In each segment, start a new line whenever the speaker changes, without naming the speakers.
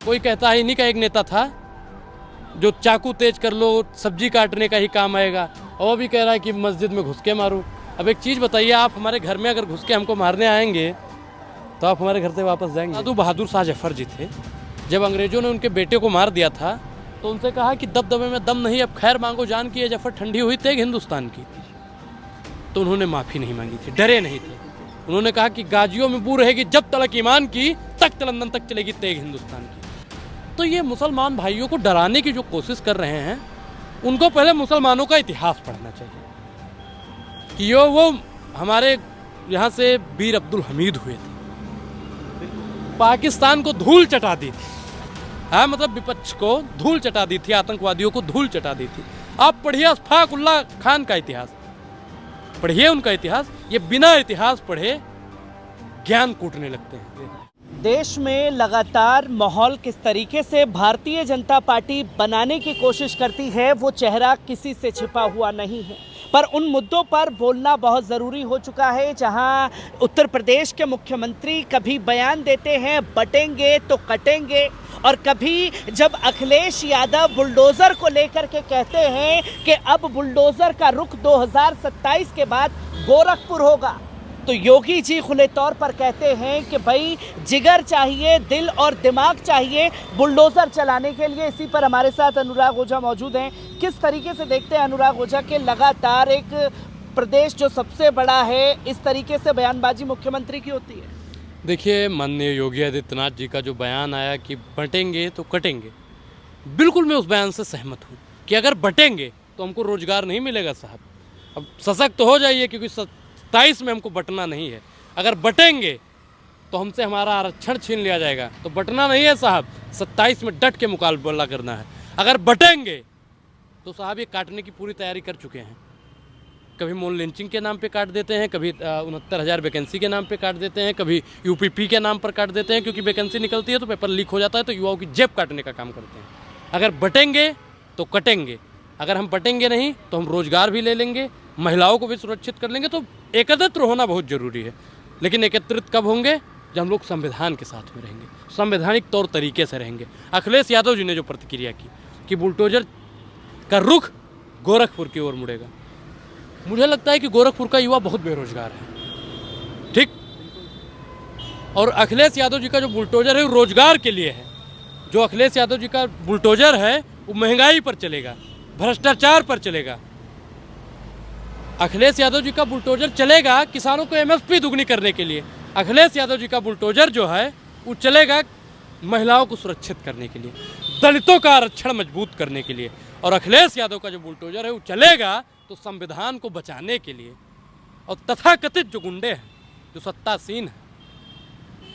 कोई कहता है इन्हीं का एक नेता था जो चाकू तेज कर लो सब्जी काटने का ही काम आएगा, और वो भी कह रहा है कि मस्जिद में घुस के मारूं। अब एक चीज़ बताइए, आप हमारे घर में अगर घुस के हमको मारने आएंगे तो आप हमारे घर से वापस जाएंगे? साधु बहादुर शाह जफर जी थे, जब अंग्रेजों ने उनके बेटे को मार दिया था तो उनसे कहा कि दबदबे में दम नहीं, अब खैर मांगो जान की, ये जफर ठंडी हुई तेग हिंदुस्तान की। तो उन्होंने माफ़ी नहीं मांगी थी, डरे नहीं थे। उन्होंने कहा कि गाजियों में बू रहेगी जब तलक ईमान की, तक लंदन तक चलेगी तेग हिंदुस्तान की। तो ये मुसलमान भाइयों को डराने की जो कोशिश कर रहे हैं, उनको पहले मुसलमानों का इतिहास पढ़ना चाहिए कि वो हमारे यहाँ से वीर अब्दुल हमीद हुए थे, पाकिस्तान को धूल चटा दी थी। हाँ, मतलब विपक्ष को धूल चटा दी थी, आतंकवादियों को धूल चटा दी थी। आप पढ़िए अशफाक उल्लाह खान का इतिहास, पढ़िए उनका इतिहास। ये बिना इतिहास पढ़े ज्ञान कूटने लगते हैं।
देश में लगातार माहौल किस तरीके से भारतीय जनता पार्टी बनाने की कोशिश करती है, वो चेहरा किसी से छिपा हुआ नहीं है। पर उन मुद्दों पर बोलना बहुत ज़रूरी हो चुका है, जहां उत्तर प्रदेश के मुख्यमंत्री कभी बयान देते हैं बटेंगे तो कटेंगे, और कभी जब अखिलेश यादव बुलडोज़र को लेकर के कहते हैं कि अब बुलडोज़र का रुख 2027 के बाद गोरखपुर होगा, तो योगी जी खुले तौर पर कहते हैं कि भाई जिगर चाहिए, दिल और दिमाग चाहिए बुलडोज़र चलाने के लिए। इसी पर हमारे साथ अनुराग ओझा मौजूद हैं। किस तरीके से देखते हैं अनुराग ओझा के लगातार एक प्रदेश जो सबसे बड़ा है, इस तरीके से बयानबाजी मुख्यमंत्री की होती है?
देखिए, माननीय योगी आदित्यनाथ जी का जो बयान आया कि बटेंगे तो कटेंगे, बिल्कुल मैं उस बयान से सहमत हूँ कि अगर बटेंगे तो हमको रोजगार नहीं मिलेगा साहब। अब सशक्त तो हो जाइए, क्योंकि 27 में हमको बटना नहीं है। अगर बटेंगे तो हमसे हमारा आरक्षण छीन लिया जाएगा, तो बटना नहीं है साहब, 27 में डट के मुकाबला करना है। अगर बटेंगे तो साहब ये काटने की पूरी तैयारी कर चुके हैं। कभी मॉल लिंचिंग के नाम पे काट देते हैं, कभी 69,000 वैकेंसी के नाम पे काट देते हैं, कभी यूपीपी के नाम पर काट देते हैं, क्योंकि वैकेंसी निकलती है तो पेपर लीक हो जाता है, तो युवाओं की जेब काटने का काम करते हैं। अगर बटेंगे तो कटेंगे, अगर हम बटेंगे नहीं तो हम रोजगार भी ले लेंगे, महिलाओं को भी सुरक्षित कर लेंगे। तो एकत्रित होना बहुत ज़रूरी है, लेकिन एकत्रित कब होंगे? जब हम लोग संविधान के साथ में रहेंगे, संवैधानिक तौर तरीके से रहेंगे। अखिलेश यादव जी ने जो प्रतिक्रिया की कि बुलडोजर का रुख गोरखपुर की ओर मुड़ेगा, मुझे लगता है कि गोरखपुर का युवा बहुत बेरोजगार है, ठीक। और अखिलेश यादव जी का जो बुलडोजर है वो रोजगार के लिए है। जो अखिलेश यादव जी का बुलडोजर है वो महंगाई पर चलेगा, भ्रष्टाचार पर चलेगा। अखिलेश यादव जी का बुलडोजर चलेगा किसानों को एमएसपी दुगनी करने के लिए। अखिलेश यादव जी का बुलडोजर जो है वो चलेगा महिलाओं को सुरक्षित करने के लिए, दलितों का आरक्षण मजबूत करने के लिए। और अखिलेश यादव का जो बुलडोजर है वो चलेगा तो संविधान को बचाने के लिए। और तथाकथित जो गुंडे हैं, जो सत्तासीन हैं।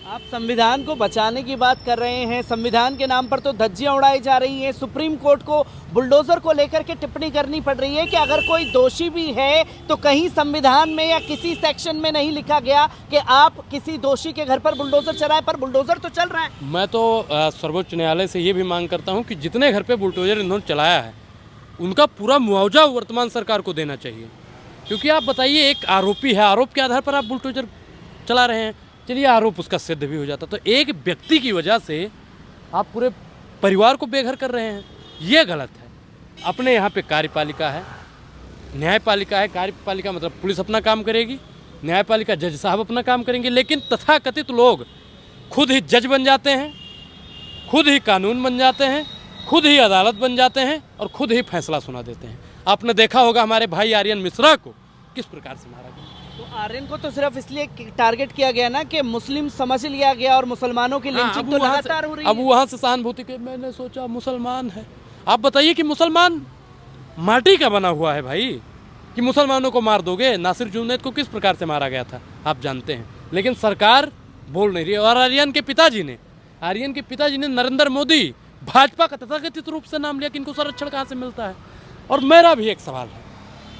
आप संविधान को बचाने की बात कर रहे हैं, संविधान के नाम पर तो धज्जियां उड़ाई जा रही हैं। सुप्रीम कोर्ट को बुलडोजर को लेकर के टिप्पणी करनी पड़ रही है कि अगर कोई दोषी भी है तो कहीं संविधान में या किसी सेक्शन में नहीं लिखा गया कि आप किसी दोषी के घर पर बुलडोजर चलाएं, पर बुलडोजर तो चल रहा है।
मैं तो सर्वोच्च न्यायालय से ये भी मांग करता हूँ कि जितने घर पर बुलडोजर इन्होंने चलाया है उनका पूरा मुआवजा वर्तमान सरकार को देना चाहिए। क्योंकि आप बताइए, एक आरोपी है, आरोप के आधार पर आप बुलडोजर चला रहे हैं, चलिए आरोप उसका सिद्ध भी हो जाता, तो एक व्यक्ति की वजह से आप पूरे परिवार को बेघर कर रहे हैं, ये गलत है। अपने यहाँ पे कार्यपालिका है, न्यायपालिका है। कार्यपालिका मतलब पुलिस अपना काम करेगी, न्यायपालिका जज साहब अपना काम करेंगे, लेकिन तथाकथित लोग खुद ही जज बन जाते हैं, खुद ही कानून बन जाते हैं, खुद ही अदालत बन जाते हैं और खुद ही फैसला सुना देते हैं। आपने देखा होगा हमारे भाई आर्यन मिश्रा को किस प्रकार से मारा गया।
तो आर्यन को तो सिर्फ इसलिए टारगेट किया गया ना कि मुस्लिम समझ लिया गया, और मुसलमानों की लिंचिंग तो लगातार हो रही है।
अब वहाँ से सहानुभूति के मैंने सोचा मुसलमान है। आप बताइए कि मुसलमान माटी का बना हुआ है भाई, कि मुसलमानों को मार दोगे? नासिर जुनैद को किस प्रकार से मारा गया था आप जानते हैं, लेकिन सरकार बोल नहीं रही है। और आर्यन के पिताजी ने नरेंद्र मोदी, भाजपा का तथाकथित रूप से नाम लिया कि इनको संरक्षण कहाँ से मिलता है। और मेरा भी एक सवाल है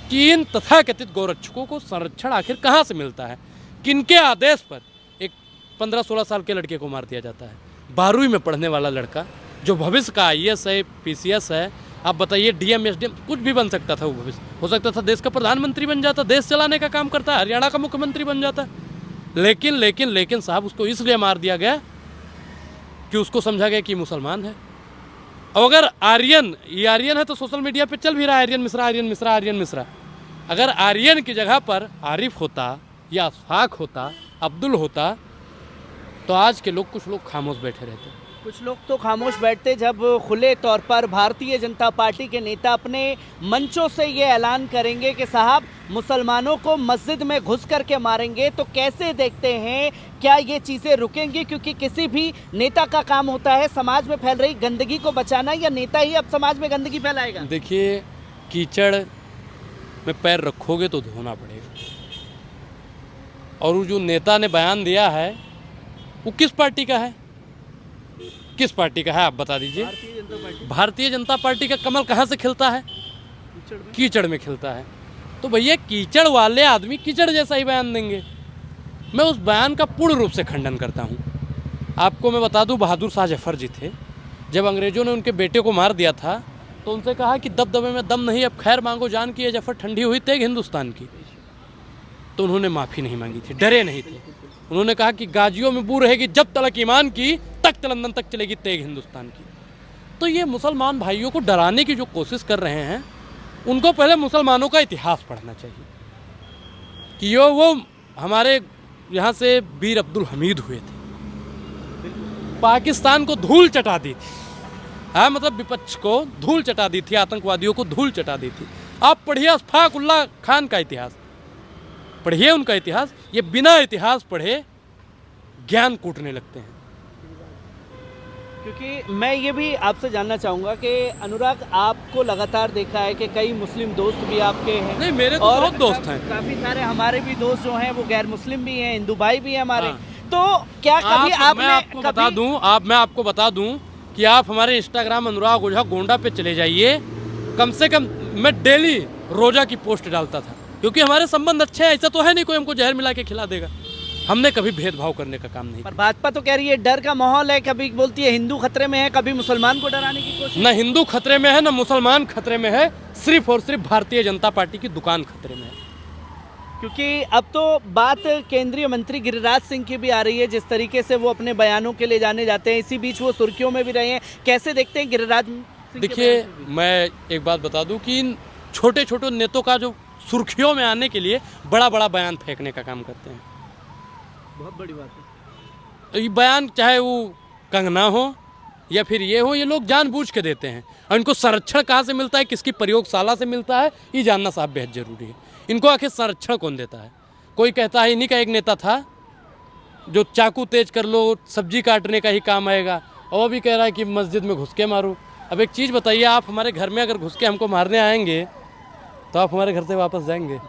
कि इन तथाकथित गोरक्षकों को संरक्षण आखिर कहाँ से मिलता है? किनके आदेश पर एक 15-16 साल के लड़के को मार दिया जाता है? 12वीं में पढ़ने वाला लड़का जो भविष्य का आईएएस है, पीसीएस है, आप बताइए, डीएम एसडीएम कुछ भी बन सकता था। वो भविष्य हो सकता था, देश का प्रधानमंत्री बन जाता, देश चलाने का काम करता, हरियाणा का मुख्यमंत्री बन जाता। लेकिन साहब उसको इसलिए मार दिया गया कि उसको समझा गया कि मुसलमान है। और अगर आर्यन, ये आर्यन है तो सोशल मीडिया पे चल भी रहा है आर्यन मिश्रा, आर्यन मिश्रा, आर्यन मिश्रा। अगर आर्यन की जगह पर आरिफ होता या अशफाक होता, अब्दुल होता, तो आज के लोग, कुछ लोग खामोश बैठे रहते।
कुछ लोग तो खामोश बैठते जब खुले तौर पर भारतीय जनता पार्टी के नेता अपने मंचों से ये ऐलान करेंगे कि साहब मुसलमानों को मस्जिद में घुस करके मारेंगे। तो कैसे देखते हैं, क्या ये चीज़ें रुकेंगी? क्योंकि किसी भी नेता का काम होता है समाज में फैल रही गंदगी को बचाना, या नेता ही अब समाज में गंदगी फैलाएगा?
देखिए, कीचड़ में पैर रखोगे तो धोना पड़ेगा। और वो जो नेता ने बयान दिया है वो किस पार्टी का है? किस पार्टी का है आप बता दीजिए।
भारतीय जनता पार्टी।
भारतीय जनता पार्टी का कमल कहाँ से खिलता है? कीचड़ में खिलता है। तो भैया कीचड़ वाले आदमी कीचड़ जैसा ही बयान देंगे। मैं उस बयान का पूर्ण रूप से खंडन करता हूँ। आपको मैं बता दूँ, बहादुर शाह जफर जी थे, जब अंग्रेजों ने उनके बेटे को मार दिया था तो उनसे कहा कि दबदबे में दम नहीं, अब खैर मांगो जान की, ये जफर ठंडी हुई तेग हिंदुस्तान की। तो उन्होंने माफ़ी नहीं मांगी थी, डरे नहीं थे। उन्होंने कहा कि गाजियों में बू रहेगी जब तलक ईमान की, तख्त लंदन तक चलेगी तेग हिंदुस्तान की। तो ये मुसलमान भाइयों को डराने की जो कोशिश कर रहे हैं, उनको पहले मुसलमानों का इतिहास पढ़ना चाहिए कि वो हमारे यहाँ से वीर अब्दुल हमीद हुए थे, पाकिस्तान को धूल चटा दी थी। हाँ, मतलब विपक्ष को धूल चटा दी थी, आतंकवादियों को धूल चटा दी थी। आप पढ़िए अशफाक उल्लाह खान का इतिहास, पढ़िए उनका इतिहास। ये बिना इतिहास पढ़े ज्ञान कूटने लगते हैं।
क्योंकि मैं ये भी आपसे जानना चाहूँगा कि अनुराग, आपको लगातार देखा है कि कई मुस्लिम दोस्त भी आपके हैं।
नहीं, मेरे तो
और
बहुत दोस्त हैं।
काफ़ी सारे हमारे भी दोस्त जो हैं वो गैर मुस्लिम भी हैं, हिंदू भाई भी हैं हमारे।
हाँ।
तो क्या कभी आपने
मैं आपको बता दूं कि आप हमारे इंस्टाग्राम अनुराग ओझा गोंडा पे चले जाइए। कम से कम मैं डेली रोजा की पोस्ट डालता था, क्योंकि हमारे संबंध अच्छे हैं। ऐसा तो है नहीं कोई हमको जहर मिला के खिला देगा। हमने कभी भेदभाव करने का काम नहीं
पर भाजपा तो कह रही है डर का माहौल है, कभी बोलती है हिंदू खतरे में है, कभी मुसलमान को डराने की कोशिश।
न हिंदू खतरे में है, न मुसलमान खतरे में है, सिर्फ और सिर्फ भारतीय जनता पार्टी की दुकान खतरे में है।
क्योंकि अब तो बात केंद्रीय मंत्री गिरिराज सिंह की भी आ रही है, जिस तरीके से वो अपने बयानों के लिए जाने जाते हैं। इसी बीच वो सुर्खियों में भी रहे हैं। कैसे देखते हैं गिरिराज सिंह?
देखिए, मैं एक बात बता दूं कि इन छोटे छोटे नेताओं का जो सुर्खियों में आने के लिए बड़ा बड़ा बयान फेंकने का काम करते हैं।
बहुत बड़ी बात है।
ये बयान चाहे वो कंगना हो या फिर ये हो, ये लोग जानबूझ के देते हैं। और इनको संरक्षण कहाँ से मिलता है, किसकी प्रयोगशाला से मिलता है, ये जानना साहब बेहद जरूरी है। इनको आखिर संरक्षण कौन देता है? कोई कहता है, इन्हीं का एक नेता था जो चाकू तेज कर लो सब्जी काटने का ही काम आएगा, और वो भी कह रहा है कि मस्जिद में घुस के मारो। अब एक चीज़ बताइए, आप हमारे घर में अगर घुस के हमको मारने आएंगे तो आप हमारे घर से वापस जाएंगे?